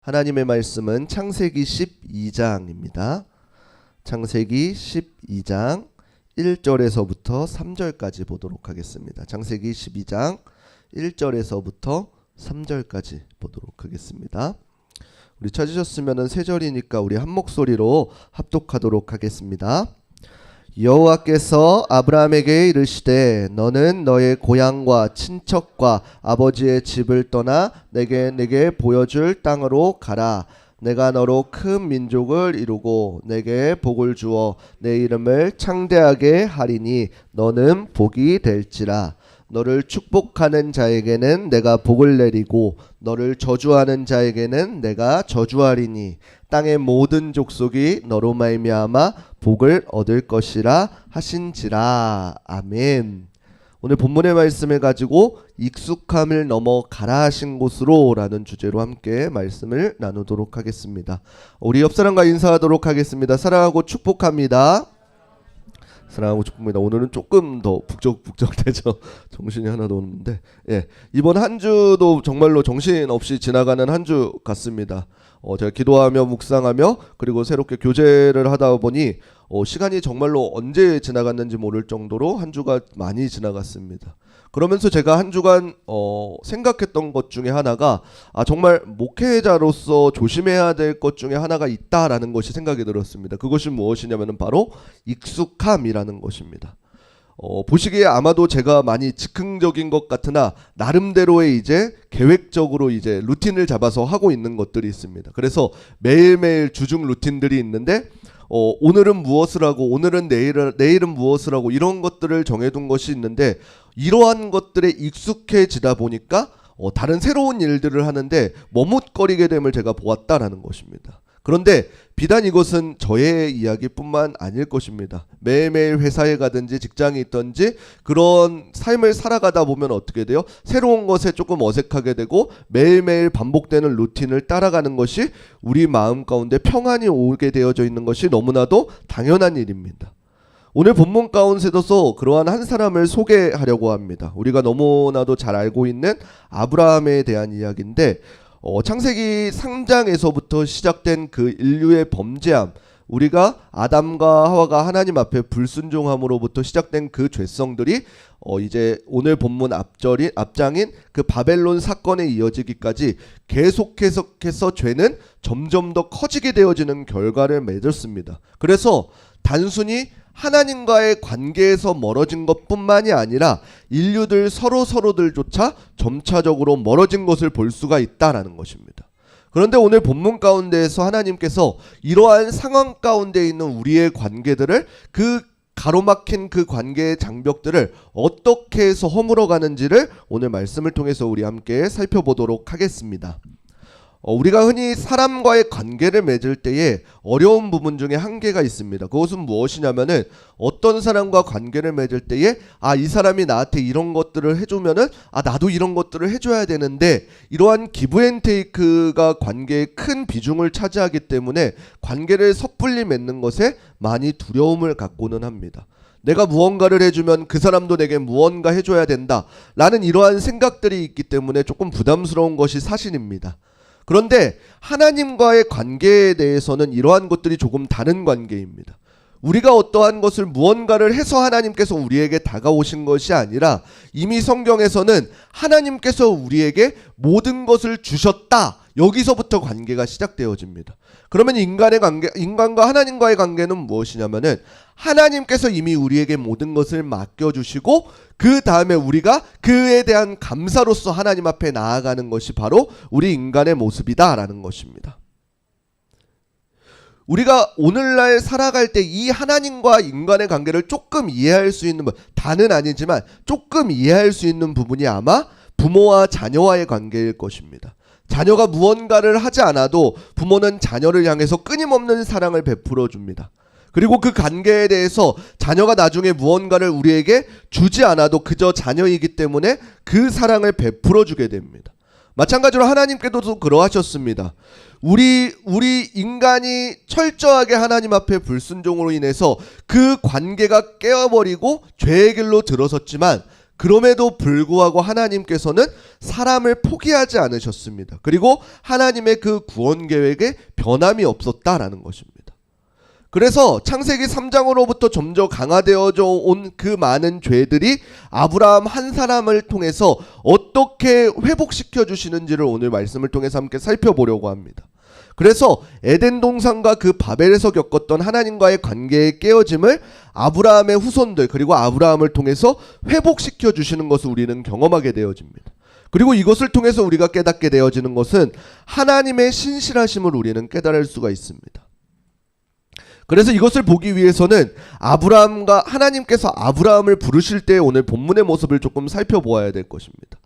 하나님의 말씀은 창세기 12장입니다. 창세기 12장 1절에서부터 3절까지 보도록 하겠습니다. 창세기 12장 1절에서부터 3절까지 보도록 하겠습니다. 우리 찾으셨으면 세 절이니까 우리 한 목소리로 합독하도록 하겠습니다. 여호와께서 아브라함에게 이르시되 너는 너의 고향과 친척과 아버지의 집을 떠나 내게 보여줄 땅으로 가라. 내가 너로 큰 민족을 이루고 내게 복을 주어 내 이름을 창대하게 하리니 너는 복이 될지라. 너를 축복하는 자에게는 내가 복을 내리고 너를 저주하는 자에게는 내가 저주하리니 땅의 모든 족속이 너로 말미암아 복을 얻을 것이라 하신지라. 아멘. 오늘 본문의 말씀을 가지고 익숙함을 넘어 가라 하신 곳으로 라는 주제로 함께 말씀을 나누도록 하겠습니다. 우리 옆사람과 인사하도록 하겠습니다. 사랑하고 축복합니다. 사랑하고 축복합니다. 오늘은 조금 더 북적북적되죠. 정신이 하나도 없는데, 이번 한 주도 정말로 정신 없이 지나가는 한 주 같습니다. 제가 기도하며 묵상하며 그리고 새롭게 교제를 하다 보니 시간이 정말로 언제 지나갔는지 모를 정도로 한 주가 많이 지나갔습니다. 그러면서 제가 한 주간 생각했던 것 중에 하나가 정말 목회자로서 조심해야 될 것 중에 하나가 있다라는 것이 생각이 들었습니다. 그것이 무엇이냐면 바로 익숙함이라는 것입니다. 보시기에 아마도 제가 많이 즉흥적인 것 같으나 나름대로의 이제 계획적으로 이제 루틴을 잡아서 하고 있는 것들이 있습니다. 그래서 매일매일 주중 루틴들이 있는데 오늘은 무엇을 하고 오늘은 내일은 무엇을 하고 이런 것들을 정해둔 것이 있는데 이러한 것들에 익숙해지다 보니까 다른 새로운 일들을 하는데 머뭇거리게 됨을 제가 보았다라는 것입니다. 그런데 비단 이것은 저의 이야기뿐만 아닐 것입니다. 매일매일 회사에 가든지 직장에 있든지 그런 삶을 살아가다 보면 어떻게 돼요? 새로운 것에 조금 어색하게 되고 매일매일 반복되는 루틴을 따라가는 것이 우리 마음 가운데 평안이 오게 되어져 있는 것이 너무나도 당연한 일입니다. 오늘 본문 가운데서 그러한 한 사람을 소개하려고 합니다. 우리가 너무나도 잘 알고 있는 아브라함에 대한 이야기인데 창세기 3장에서부터 시작된 그 인류의 범죄함, 우리가 아담과 하와가 하나님 앞에 불순종함으로부터 시작된 그 죄성들이 이제 오늘 본문 앞장인 그 바벨론 사건에 이어지기까지 계속해서 죄는 점점 더 커지게 되어지는 결과를 맺었습니다. 그래서 단순히 하나님과의 관계에서 멀어진 것뿐만이 아니라 인류들 서로들조차 점차적으로 멀어진 것을 볼 수가 있다라는 것입니다. 그런데 오늘 본문 가운데에서 하나님께서 이러한 상황 가운데 있는 우리의 관계들을 그 가로막힌 그 관계의 장벽들을 어떻게 해서 허물어 가는지를 오늘 말씀을 통해서 우리 함께 살펴보도록 하겠습니다. 우리가 흔히 사람과의 관계를 맺을 때에 어려운 부분 중에 한 개가 있습니다. 그것은 무엇이냐면은 어떤 사람과 관계를 맺을 때에 이 사람이 나한테 이런 것들을 해주면은 나도 이런 것들을 해줘야 되는데 이러한 기브앤테이크가 관계에 큰 비중을 차지하기 때문에 관계를 섣불리 맺는 것에 많이 두려움을 갖고는 합니다. 내가 무언가를 해주면 그 사람도 내게 무언가 해줘야 된다 라는 이러한 생각들이 있기 때문에 조금 부담스러운 것이 사실입니다. 그런데 하나님과의 관계에 대해서는 이러한 것들이 조금 다른 관계입니다. 우리가 어떠한 것을 무언가를 해서 하나님께서 우리에게 다가오신 것이 아니라 이미 성경에서는 하나님께서 우리에게 모든 것을 주셨다. 여기서부터 관계가 시작되어집니다. 그러면 인간과 하나님과의 관계는 무엇이냐면은 하나님께서 이미 우리에게 모든 것을 맡겨주시고 그 다음에 우리가 그에 대한 감사로서 하나님 앞에 나아가는 것이 바로 우리 인간의 모습이다라는 것입니다. 우리가 오늘날 살아갈 때 이 하나님과 인간의 관계를 조금 이해할 수 있는 다는 아니지만 조금 이해할 수 있는 부분이 아마 부모와 자녀와의 관계일 것입니다. 자녀가 무언가를 하지 않아도 부모는 자녀를 향해서 끊임없는 사랑을 베풀어 줍니다. 그리고 그 관계에 대해서 자녀가 나중에 무언가를 우리에게 주지 않아도 그저 자녀이기 때문에 그 사랑을 베풀어 주게 됩니다. 마찬가지로 하나님께서도 그러하셨습니다. 우리 인간이 철저하게 하나님 앞에 불순종으로 인해서 그 관계가 깨어버리고 죄의 길로 들어섰지만 그럼에도 불구하고 하나님께서는 사람을 포기하지 않으셨습니다. 그리고 하나님의 그 구원 계획에 변함이 없었다라는 것입니다. 그래서 창세기 3장으로부터 점점 강화되어져 온 그 많은 죄들이 아브라함 한 사람을 통해서 어떻게 회복시켜 주시는지를 오늘 말씀을 통해서 함께 살펴보려고 합니다. 그래서 에덴 동산과 그 바벨에서 겪었던 하나님과의 관계의 깨어짐을 아브라함의 후손들 그리고 아브라함을 통해서 회복시켜 주시는 것을 우리는 경험하게 되어집니다. 그리고 이것을 통해서 우리가 깨닫게 되어지는 것은 하나님의 신실하심을 우리는 깨달을 수가 있습니다. 그래서 이것을 보기 위해서는 아브라함과 하나님께서 아브라함을 부르실 때 오늘 본문의 모습을 조금 살펴보아야 될 것입니다.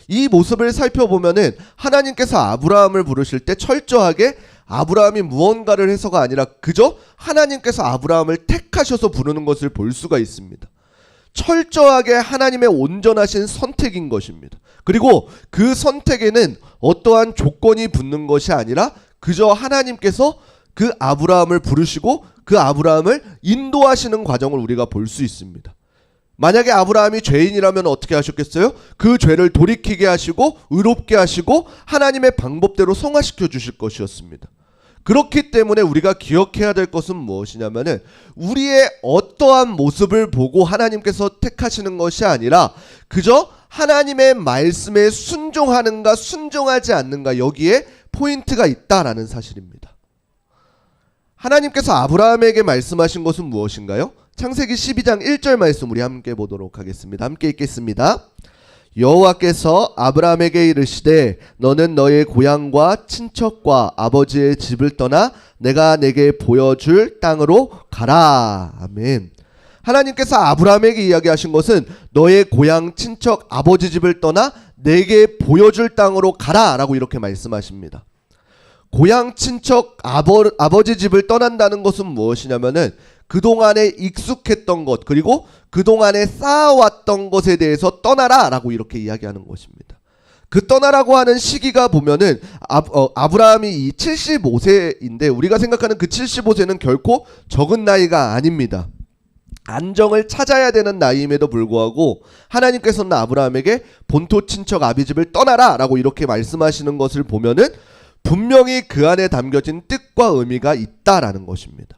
이 모습을 살펴보면은 하나님께서 아브라함을 부르실 때 철저하게 아브라함이 무언가를 해서가 아니라 그저 하나님께서 아브라함을 택하셔서 부르는 것을 볼 수가 있습니다. 철저하게 하나님의 온전하신 선택인 것입니다. 그리고 그 선택에는 어떠한 조건이 붙는 것이 아니라 그저 하나님께서 그 아브라함을 부르시고 그 아브라함을 인도하시는 과정을 우리가 볼 수 있습니다. 만약에 아브라함이 죄인이라면 어떻게 하셨겠어요? 그 죄를 돌이키게 하시고 의롭게 하시고 하나님의 방법대로 성화시켜 주실 것이었습니다. 그렇기 때문에 우리가 기억해야 될 것은 무엇이냐면은 우리의 어떠한 모습을 보고 하나님께서 택하시는 것이 아니라 그저 하나님의 말씀에 순종하는가 순종하지 않는가 여기에 포인트가 있다라는 사실입니다. 하나님께서 아브라함에게 말씀하신 것은 무엇인가요? 창세기 12장 1절 말씀 우리 함께 보도록 하겠습니다. 함께 읽겠습니다. 여호와께서 아브라함에게 이르시되 너는 너의 고향과 친척과 아버지의 집을 떠나 내가 내게 보여줄 땅으로 가라. 아멘. 하나님께서 아브라함에게 이야기하신 것은 너의 고향, 친척, 아버지 집을 떠나 내게 보여줄 땅으로 가라 라고 이렇게 말씀하십니다. 고향, 친척, 아버지 집을 떠난다는 것은 무엇이냐면은 그동안에 익숙했던 것 그리고 그동안에 쌓아왔던 것에 대해서 떠나라 라고 이렇게 이야기하는 것입니다. 그 떠나라고 하는 시기가 보면은 아브라함이 이 75세인데 우리가 생각하는 그 75세는 결코 적은 나이가 아닙니다. 안정을 찾아야 되는 나이임에도 불구하고 하나님께서는 아브라함에게 본토 친척 아비집을 떠나라 라고 이렇게 말씀하시는 것을 보면은 분명히 그 안에 담겨진 뜻과 의미가 있다라는 것입니다.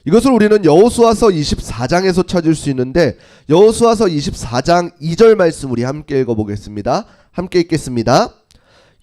이것을 우리는 여호수아서 24장에서 찾을 수 있는데 여호수아서 24장 2절 말씀 우리 함께 읽어보겠습니다. 함께 읽겠습니다.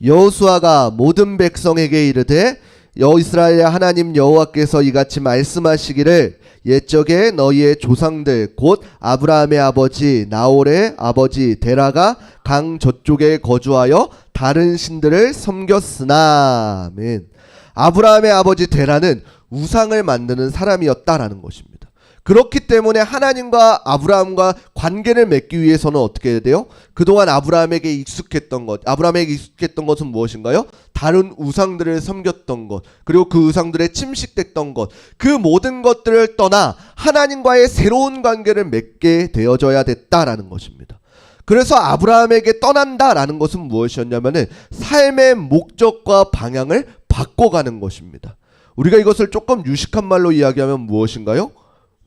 여호수아가 모든 백성에게 이르되 이스라엘의 하나님 여호와께서 이같이 말씀하시기를 옛적에 너희의 조상들 곧 아브라함의 아버지 나홀의 아버지 데라가 강 저쪽에 거주하여 다른 신들을 섬겼으나 아멘. 아브라함의 아버지 데라는 우상을 만드는 사람이었다라는 것입니다. 그렇기 때문에 하나님과 아브라함과 관계를 맺기 위해서는 어떻게 해야 돼요? 그동안 아브라함에게 익숙했던 것은 무엇인가요? 다른 우상들을 섬겼던 것 그리고 그 우상들에 침식됐던 것 그 모든 것들을 떠나 하나님과의 새로운 관계를 맺게 되어져야 됐다라는 것입니다. 그래서 아브라함에게 떠난다라는 것은 무엇이었냐면은 삶의 목적과 방향을 바꿔가는 것입니다. 우리가 이것을 조금 유식한 말로 이야기하면 무엇인가요?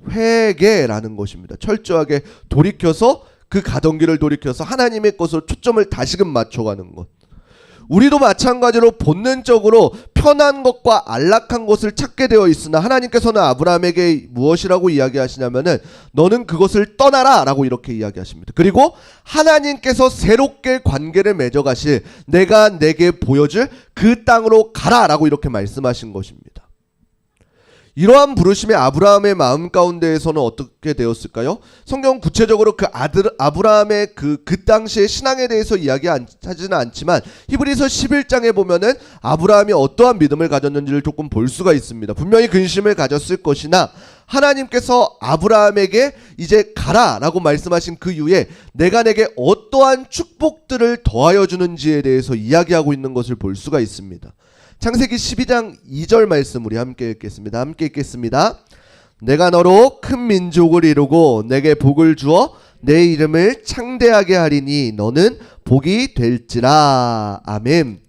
회개라는 것입니다. 철저하게 돌이켜서 그 가던 길을 돌이켜서 하나님의 것으로 초점을 다시금 맞춰가는 것. 우리도 마찬가지로 본능적으로 편한 것과 안락한 것을 찾게 되어 있으나 하나님께서는 아브라함에게 무엇이라고 이야기하시냐면은 너는 그것을 떠나라 라고 이렇게 이야기하십니다. 그리고 하나님께서 새롭게 관계를 맺어가실 내가 내게 보여줄 그 땅으로 가라 라고 이렇게 말씀하신 것입니다. 이러한 부르심의 아브라함의 마음 가운데에서는 어떻게 되었을까요? 성경은 구체적으로 그 아브라함의 그 당시의 신앙에 대해서 이야기하지는 않지만 히브리서 11장에 보면은 아브라함이 어떠한 믿음을 가졌는지를 조금 볼 수가 있습니다. 분명히 근심을 가졌을 것이나 하나님께서 아브라함에게 이제 가라 라고 말씀하신 그 이후에 내가 내게 어떠한 축복들을 더하여 주는지에 대해서 이야기하고 있는 것을 볼 수가 있습니다. 창세기 12장 2절 말씀 우리 함께 읽겠습니다. 함께 읽겠습니다. 내가 너로 큰 민족을 이루고 내게 복을 주어 내 이름을 창대하게 하리니 너는 복이 될지라. 아멘.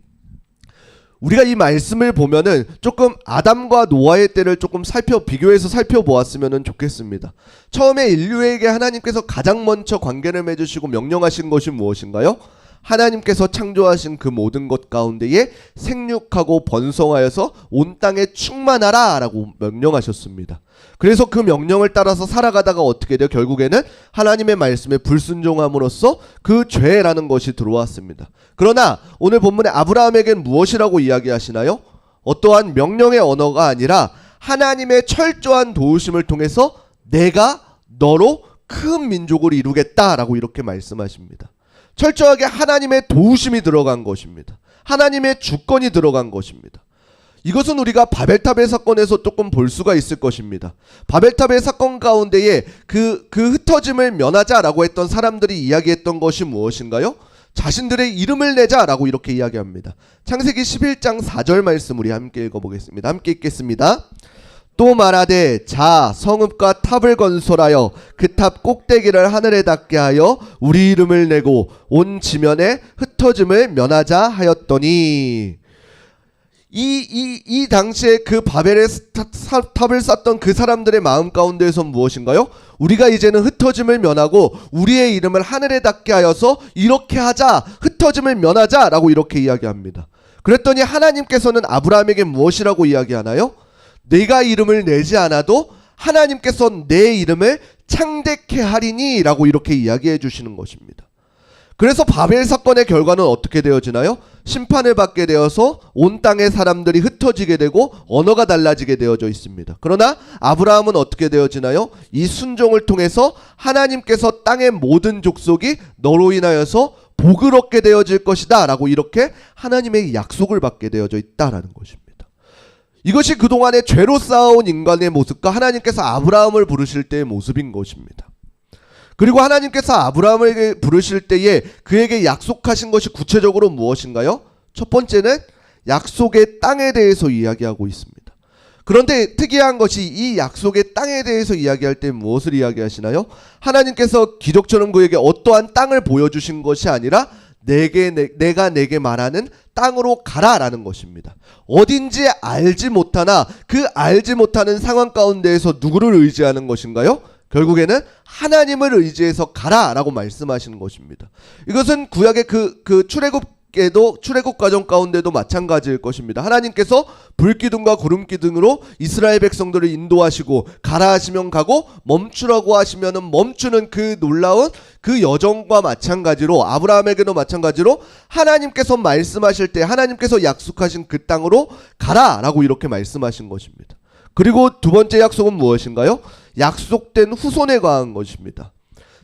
우리가 이 말씀을 보면은 조금 아담과 노아의 때를 조금 비교해서 살펴보았으면 좋겠습니다. 처음에 인류에게 하나님께서 가장 먼저 관계를 맺으시고 명령하신 것이 무엇인가요? 하나님께서 창조하신 그 모든 것 가운데에 생육하고 번성하여서 온 땅에 충만하라 라고 명령하셨습니다. 그래서 그 명령을 따라서 살아가다가 어떻게 돼요? 결국에는 하나님의 말씀에 불순종함으로써 그 죄라는 것이 들어왔습니다. 그러나 오늘 본문에 아브라함에겐 무엇이라고 이야기하시나요? 어떠한 명령의 언어가 아니라 하나님의 철저한 도우심을 통해서 내가 너로 큰 민족을 이루겠다라고 이렇게 말씀하십니다. 철저하게 하나님의 도우심이 들어간 것입니다. 하나님의 주권이 들어간 것입니다. 이것은 우리가 바벨탑의 사건에서 조금 볼 수가 있을 것입니다. 바벨탑의 사건 가운데에 그 흩어짐을 면하자라고 했던 사람들이 이야기했던 것이 무엇인가요? 자신들의 이름을 내자라고 이렇게 이야기합니다. 창세기 11장 4절 말씀 우리 함께 읽어보겠습니다. 함께 읽겠습니다. 또 말하되 자 성읍과 탑을 건설하여 그 탑 꼭대기를 하늘에 닿게 하여 우리 이름을 내고 온 지면에 흩어짐을 면하자 하였더니 이 당시에 그 바벨의 탑을 쌓던 그 사람들의 마음 가운데에선 무엇인가요? 우리가 이제는 흩어짐을 면하고 우리의 이름을 하늘에 닿게 하여서 이렇게 하자, 흩어짐을 면하자 라고 이렇게 이야기합니다. 그랬더니 하나님께서는 아브라함에게 무엇이라고 이야기하나요? 내가 이름을 내지 않아도 하나님께서 내 이름을 창대케 하리니 라고 이렇게 이야기해 주시는 것입니다. 그래서 바벨 사건의 결과는 어떻게 되어지나요? 심판을 받게 되어서 온 땅의 사람들이 흩어지게 되고 언어가 달라지게 되어져 있습니다. 그러나 아브라함은 어떻게 되어지나요? 이 순종을 통해서 하나님께서 땅의 모든 족속이 너로 인하여서 복을 얻게 되어질 것이다 라고 이렇게 하나님의 약속을 받게 되어져 있다라는 것입니다. 이것이 그동안의 죄로 쌓아온 인간의 모습과 하나님께서 아브라함을 부르실 때의 모습인 것입니다. 그리고 하나님께서 아브라함에게 부르실 때에 그에게 약속하신 것이 구체적으로 무엇인가요? 첫 번째는 약속의 땅에 대해서 이야기하고 있습니다. 그런데 특이한 것이 이 약속의 땅에 대해서 이야기할 때 무엇을 이야기하시나요? 하나님께서 기적처럼 그에게 어떠한 땅을 보여주신 것이 아니라 내가 내게 말하는 땅으로 가라라는 것입니다. 어딘지 알지 못하나 그 알지 못하는 상황 가운데에서 누구를 의지하는 것인가요? 결국에는 하나님을 의지해서 가라라고 말씀하시는 것입니다. 이것은 구약의 그 출애굽 과정 가운데도 마찬가지일 것입니다. 하나님께서 불기둥과 구름기둥으로 이스라엘 백성들을 인도하시고 가라 하시면 가고 멈추라고 하시면은 멈추는 그 놀라운 그 여정과 마찬가지로 아브라함에게도 마찬가지로 하나님께서 말씀하실 때 하나님께서 약속하신 그 땅으로 가라라고 이렇게 말씀하신 것입니다. 그리고 두 번째 약속은 무엇인가요? 약속된 후손에 관한 것입니다.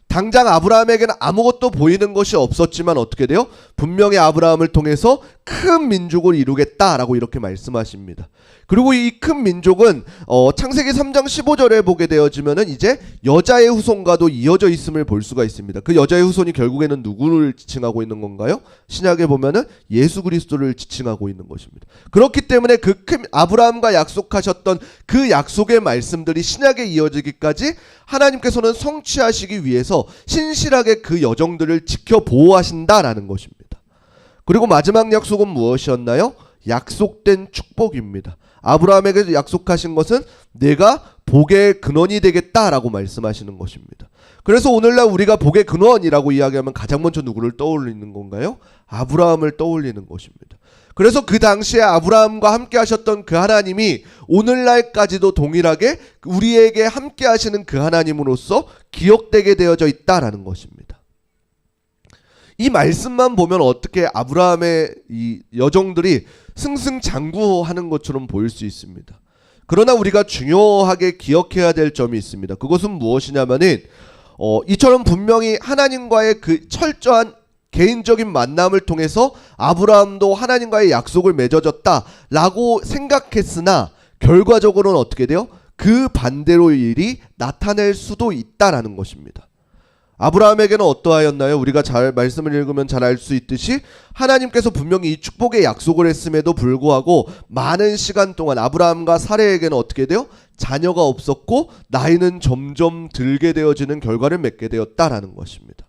당장 아브라함에게는 아무것도 보이는 것이 없었지만 어떻게 돼요? 분명히 아브라함을 통해서 큰 민족을 이루겠다라고 이렇게 말씀하십니다. 그리고 이 큰 민족은 창세기 3장 15절에 보게 되어지면은 이제 여자의 후손과도 이어져 있음을 볼 수가 있습니다. 그 여자의 후손이 결국에는 누구를 지칭하고 있는 건가요? 신약에 보면은 예수 그리스도를 지칭하고 있는 것입니다. 그렇기 때문에 그 큰 아브라함과 약속하셨던 그 약속의 말씀들이 신약에 이어지기까지 하나님께서는 성취하시기 위해서 신실하게 그 여정들을 지켜 보호하신다라는 것입니다. 그리고 마지막 약속은 무엇이었나요? 약속된 축복입니다. 아브라함에게 약속하신 것은 내가 복의 근원이 되겠다라고 말씀하시는 것입니다. 그래서 오늘날 우리가 복의 근원이라고 이야기하면 가장 먼저 누구를 떠올리는 건가요? 아브라함을 떠올리는 것입니다. 그래서 그 당시에 아브라함과 함께 하셨던 그 하나님이 오늘날까지도 동일하게 우리에게 함께 하시는 그 하나님으로서 기억되게 되어져 있다라는 것입니다. 이 말씀만 보면 어떻게 아브라함의 이 여정들이 승승장구하는 것처럼 보일 수 있습니다. 그러나 우리가 중요하게 기억해야 될 점이 있습니다. 그것은 무엇이냐면은 이처럼 분명히 하나님과의 그 철저한 개인적인 만남을 통해서 아브라함도 하나님과의 약속을 맺어졌다라고 생각했으나 결과적으로는 어떻게 돼요? 그 반대로 일이 나타낼 수도 있다라는 것입니다. 아브라함에게는 어떠하였나요? 우리가 잘 말씀을 읽으면 잘 알 수 있듯이 하나님께서 분명히 이 축복의 약속을 했음에도 불구하고 많은 시간 동안 아브라함과 사레에게는 어떻게 돼요? 자녀가 없었고 나이는 점점 들게 되어지는 결과를 맺게 되었다라는 것입니다.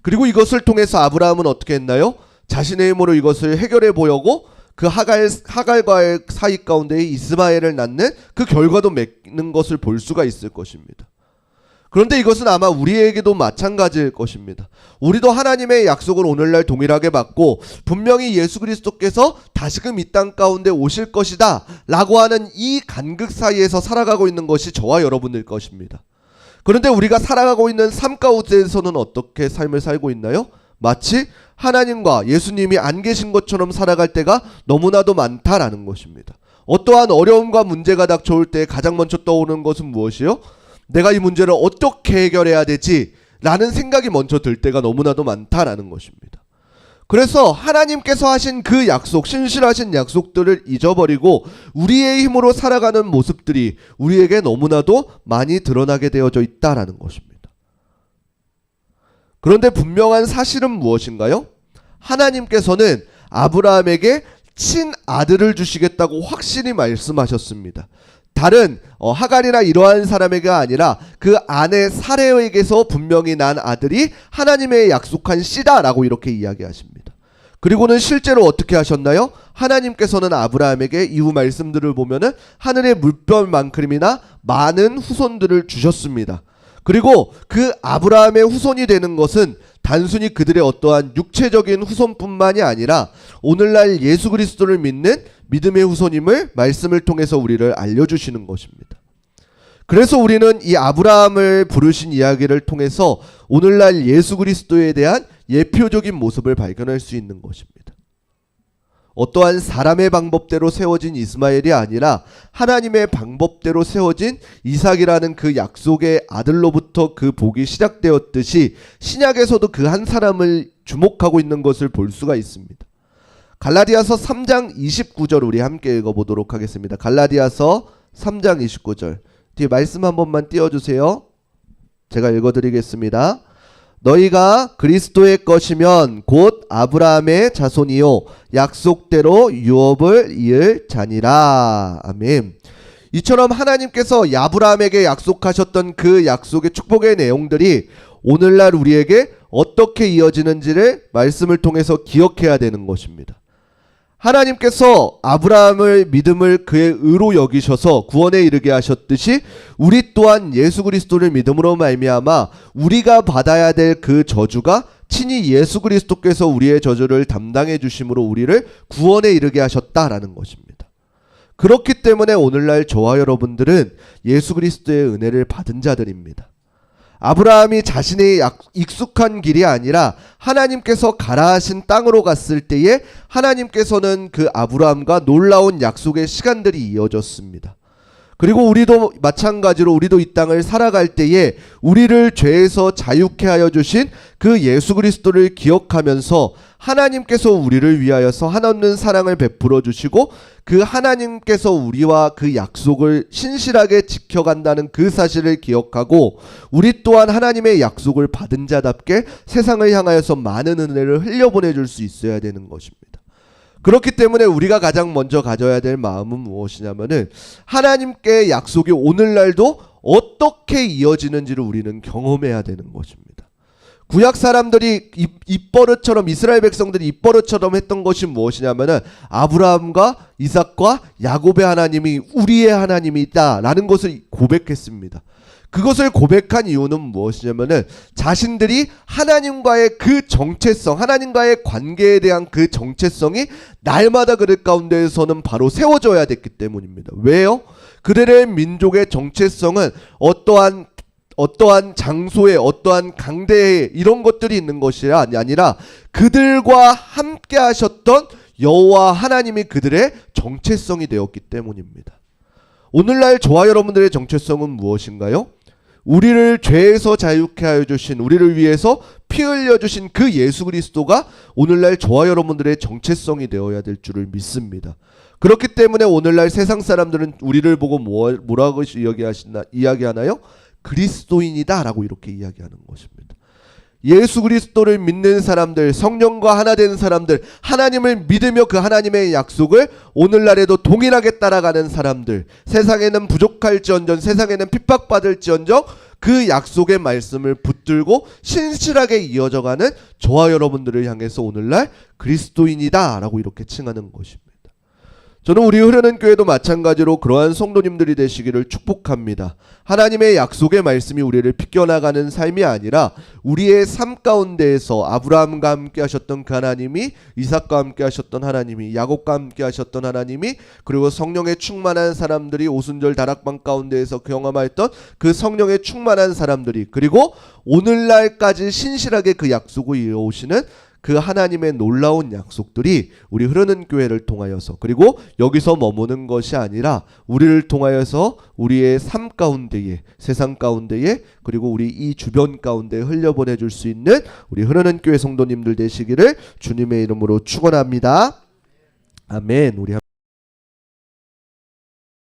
그리고 이것을 통해서 아브라함은 어떻게 했나요? 자신의 힘으로 이것을 해결해 보려고 그 하갈과의 사이 가운데 이스마엘을 낳는 그 결과도 맺는 것을 볼 수가 있을 것입니다. 그런데 이것은 아마 우리에게도 마찬가지일 것입니다. 우리도 하나님의 약속을 오늘날 동일하게 받고 분명히 예수 그리스도께서 다시금 이 땅 가운데 오실 것이다 라고 하는 이 간극 사이에서 살아가고 있는 것이 저와 여러분일 것입니다. 그런데 우리가 살아가고 있는 삶 가운데에서는 어떻게 삶을 살고 있나요? 마치 하나님과 예수님이 안 계신 것처럼 살아갈 때가 너무나도 많다라는 것입니다. 어떠한 어려움과 문제가 닥쳐올 때 가장 먼저 떠오르는 것은 무엇이요? 내가 이 문제를 어떻게 해결해야 되지? 라는 생각이 먼저 들 때가 너무나도 많다라는 것입니다. 그래서 하나님께서 하신 그 약속, 신실하신 약속들을 잊어버리고 우리의 힘으로 살아가는 모습들이 우리에게 너무나도 많이 드러나게 되어져 있다라는 것입니다. 그런데 분명한 사실은 무엇인가요? 하나님께서는 아브라함에게 친아들을 주시겠다고 확실히 말씀하셨습니다. 다른 하갈이나 이러한 사람에게 아니라 그 아내 사레에게서 분명히 난 아들이 하나님의 약속한 씨다라고 이렇게 이야기하십니다. 그리고는 실제로 어떻게 하셨나요? 하나님께서는 아브라함에게 이후 말씀들을 보면은 하늘의 물결만큼이나 많은 후손들을 주셨습니다. 그리고 그 아브라함의 후손이 되는 것은 단순히 그들의 어떠한 육체적인 후손뿐만이 아니라 오늘날 예수 그리스도를 믿는 믿음의 후손임을 말씀을 통해서 우리를 알려주시는 것입니다. 그래서 우리는 이 아브라함을 부르신 이야기를 통해서 오늘날 예수 그리스도에 대한 예표적인 모습을 발견할 수 있는 것입니다. 어떠한 사람의 방법대로 세워진 이스마엘이 아니라 하나님의 방법대로 세워진 이삭이라는 그 약속의 아들로부터 그 복이 시작되었듯이 신약에서도 그 한 사람을 주목하고 있는 것을 볼 수가 있습니다. 갈라디아서 3장 29절 우리 함께 읽어보도록 하겠습니다. 갈라디아서 3장 29절 뒤에 말씀 한 번만 띄워주세요. 제가 읽어드리겠습니다. 너희가 그리스도의 것이면 곧 아브라함의 자손이요 약속대로 유업을 이을 자니라. 아멘. 이처럼 하나님께서 아브라함에게 약속하셨던 그 약속의 축복의 내용들이 오늘날 우리에게 어떻게 이어지는지를 말씀을 통해서 기억해야 되는 것입니다. 하나님께서 아브라함을 믿음을 그의 의로 여기셔서 구원에 이르게 하셨듯이 우리 또한 예수 그리스도를 믿음으로 말미암아 우리가 받아야 될 그 저주가 친히 예수 그리스도께서 우리의 저주를 담당해 주심으로 우리를 구원에 이르게 하셨다라는 것입니다. 그렇기 때문에 오늘날 저와 여러분들은 예수 그리스도의 은혜를 받은 자들입니다. 아브라함이 자신의 익숙한 길이 아니라 하나님께서 가라 하신 땅으로 갔을 때에 하나님께서는 그 아브라함과 놀라운 약속의 시간들이 이어졌습니다. 그리고 우리도 마찬가지로 우리도 이 땅을 살아갈 때에 우리를 죄에서 자유케 하여 주신 그 예수 그리스도를 기억하면서 하나님께서 우리를 위하여서 한없는 사랑을 베풀어 주시고 그 하나님께서 우리와 그 약속을 신실하게 지켜간다는 그 사실을 기억하고 우리 또한 하나님의 약속을 받은 자답게 세상을 향하여서 많은 은혜를 흘려보내줄 수 있어야 되는 것입니다. 그렇기 때문에 우리가 가장 먼저 가져야 될 마음은 무엇이냐면은 하나님께 약속이 오늘날도 어떻게 이어지는지를 우리는 경험해야 되는 것입니다. 구약 사람들이 입버릇처럼 이스라엘 백성들이 입버릇처럼 했던 것이 무엇이냐면은 아브라함과 이삭과 야곱의 하나님이 우리의 하나님이다 라는 것을 고백했습니다. 그것을 고백한 이유는 무엇이냐면은 자신들이 하나님과의 그 정체성, 하나님과의 관계에 대한 그 정체성이 날마다 그들 가운데에서는 바로 세워져야 됐기 때문입니다. 왜요? 그들의 민족의 정체성은 어떠한 장소에 어떠한 강대에 이런 것들이 있는 것이 아니라 그들과 함께 하셨던 여호와 하나님이 그들의 정체성이 되었기 때문입니다. 오늘날 저와 여러분들의 정체성은 무엇인가요? 우리를 죄에서 자유케 하여 주신 우리를 위해서 피 흘려 주신 그 예수 그리스도가 오늘날 저와 여러분들의 정체성이 되어야 될 줄을 믿습니다. 그렇기 때문에 오늘날 세상 사람들은 우리를 보고 뭐라고 이야기하나요? 그리스도인이다 라고 이렇게 이야기하는 것입니다. 예수 그리스도를 믿는 사람들, 성령과 하나 된 사람들, 하나님을 믿으며 그 하나님의 약속을 오늘날에도 동일하게 따라가는 사람들, 세상에는 부족할지언정, 세상에는 핍박받을지언정 그 약속의 말씀을 붙들고 신실하게 이어져가는 저와 여러분들을 향해서 오늘날 그리스도인이다 라고 이렇게 칭하는 것입니다. 저는 우리 흐르는 교회도 마찬가지로 그러한 성도님들이 되시기를 축복합니다. 하나님의 약속의 말씀이 우리를 비껴나가는 삶이 아니라 우리의 삶 가운데에서 아브라함과 함께 하셨던 그 하나님이, 이삭과 함께 하셨던 하나님이, 야곱과 함께 하셨던 하나님이, 그리고 성령의 충만한 사람들이 오순절 다락방 가운데에서 경험했던 그 성령의 충만한 사람들이, 그리고 오늘날까지 신실하게 그 약속을 이어오시는 그 하나님의 놀라운 약속들이 우리 흐르는 교회를 통하여서, 그리고 여기서 머무는 것이 아니라 우리를 통하여서 우리의 삶 가운데에, 세상 가운데에, 그리고 우리 이 주변 가운데에 흘려보내 줄 수 있는 우리 흐르는 교회 성도님들 되시기를 주님의 이름으로 축원합니다. 아멘. 우리